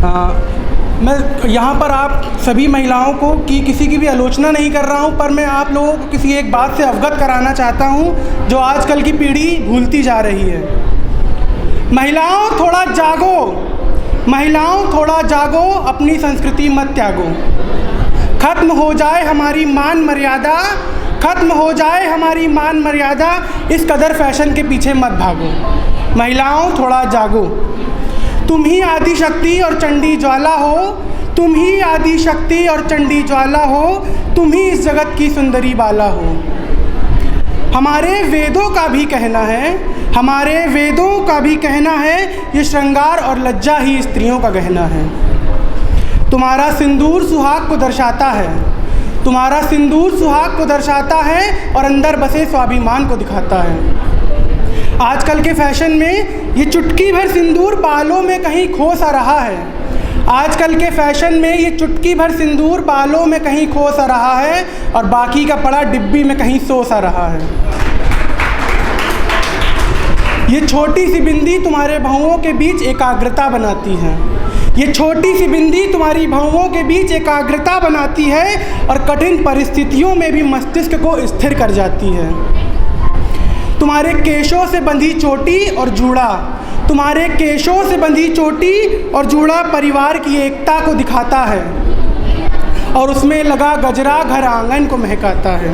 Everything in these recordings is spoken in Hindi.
मैं यहाँ पर आप सभी महिलाओं को कि किसी की भी आलोचना नहीं कर रहा हूँ, पर मैं आप लोगों को किसी एक बात से अवगत कराना चाहता हूँ जो आजकल की पीढ़ी भूलती जा रही है। महिलाओं थोड़ा जागो, महिलाओं थोड़ा जागो, अपनी संस्कृति मत त्यागो। खत्म हो जाए हमारी मान मर्यादा, खत्म हो जाए हमारी मान मर्यादा, इस कदर फैशन के पीछे मत भागो। महिलाओं थोड़ा जागो। तुम ही आदि शक्ति और चंडी ज्वाला हो, तुम ही आदि शक्ति और चंडी ज्वाला हो, तुम ही इस जगत की सुंदरी बाला हो। हमारे वेदों का भी कहना है, हमारे वेदों का भी कहना है, ये श्रृंगार और लज्जा ही स्त्रियों का गहना है। तुम्हारा सिंदूर सुहाग को दर्शाता है, तुम्हारा सिंदूर सुहाग को दर्शाता है और अंदर बसे स्वाभिमान को दिखाता है। आजकल के फैशन में ये चुटकी भर सिंदूर बालों में कहीं खो सा रहा है। आजकल के फैशन में ये चुटकी भर सिंदूर बालों में कहीं खो सा रहा है और बाकी का पड़ा डिब्बी में कहीं सो सा रहा है। ये छोटी सी बिंदी तुम्हारे भौंहों के बीच एकाग्रता बनाती है, ये छोटी सी बिंदी तुम्हारी भौंहों के बीच एकाग्रता बनाती है और कठिन परिस्थितियों में भी मस्तिष्क को स्थिर कर जाती है। तुम्हारे केशों से बंधी चोटी और जूड़ा, तुम्हारे केशों से बंधी चोटी और जूड़ा परिवार की एकता को दिखाता है और उसमें लगा गजरा घर आंगन को महकाता है।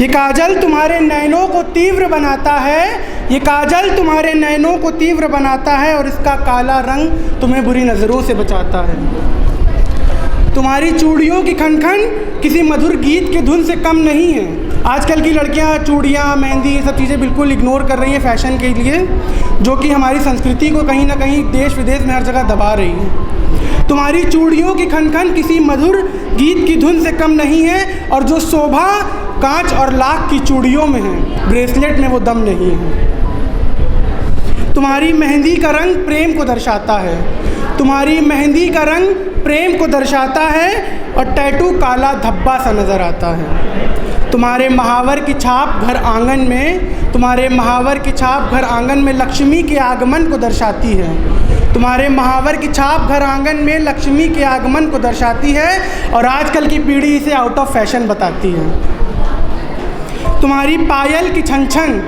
ये काजल तुम्हारे नैनों को तीव्र बनाता है, ये काजल तुम्हारे नैनों को तीव्र बनाता है और इसका काला रंग तुम्हें बुरी नज़रों से बचाता है। तुम्हारी चूड़ियों की खनखन किसी मधुर गीत के धुन से कम नहीं है। आजकल की लड़कियां चूड़ियां, मेहंदी, ये सब चीज़ें बिल्कुल इग्नोर कर रही हैं फ़ैशन के लिए, जो कि हमारी संस्कृति को कहीं ना कहीं देश विदेश में हर जगह दबा रही है। तुम्हारी चूड़ियों की खनखन किसी मधुर गीत की धुन से कम नहीं है और जो शोभा कांच और लाख की चूड़ियों में है, ब्रेसलेट में वो दम नहीं है। तुम्हारी मेहंदी का रंग प्रेम को दर्शाता है, तुम्हारी मेहंदी का रंग प्रेम को दर्शाता है और टैटू काला धब्बा सा नज़र आता है। तुम्हारे महावर की छाप घर आंगन में, तुम्हारे महावर की छाप घर आंगन में लक्ष्मी के आगमन को दर्शाती है, तुम्हारे महावर की छाप घर आंगन में लक्ष्मी के आगमन को दर्शाती है और आजकल की पीढ़ी इसे आउट ऑफ फैशन बताती है। तुम्हारी पायल की छन छन,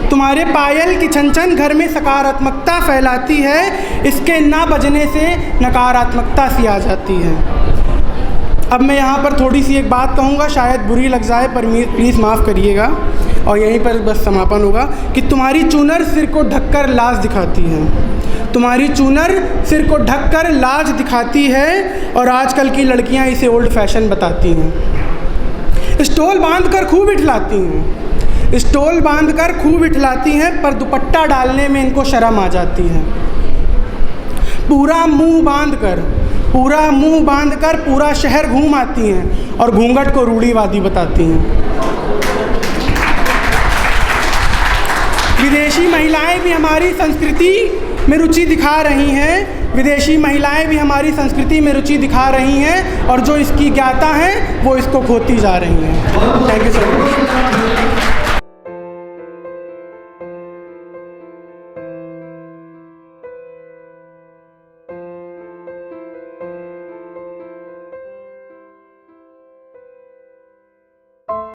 तुम्हारे पायल की छन छन घर में सकारात्मकता फैलाती है, इसके ना बजने से नकारात्मकता सी आ जाती है। अब मैं यहाँ पर थोड़ी सी एक बात कहूँगा, शायद बुरी लग जाए, पर प्लीज़ माफ़ करिएगा और यहीं पर बस समापन होगा कि तुम्हारी चूनर सिर को ढककर लाज दिखाती है, तुम्हारी चूनर सिर को ढककर लाज दिखाती है और आजकल की लड़कियाँ इसे ओल्ड फैशन बताती हैं। स्टोल बांधकर खूब इठलाती हैं, स्टोल बांधकर खूब इठलाती हैं, पर दुपट्टा डालने में इनको शर्म आ जाती है। पूरा मुंह बांधकर पूरा शहर घूम आती हैं और घूंघट को रूढ़िवादी बताती हैं। विदेशी महिलाएं भी हमारी संस्कृति में रुचि दिखा रही हैं, विदेशी महिलाएं भी हमारी संस्कृति में रुचि दिखा रही हैं और जो इसकी ज्ञाता हैं वो इसको खोती जा रही हैं। Thank you so much.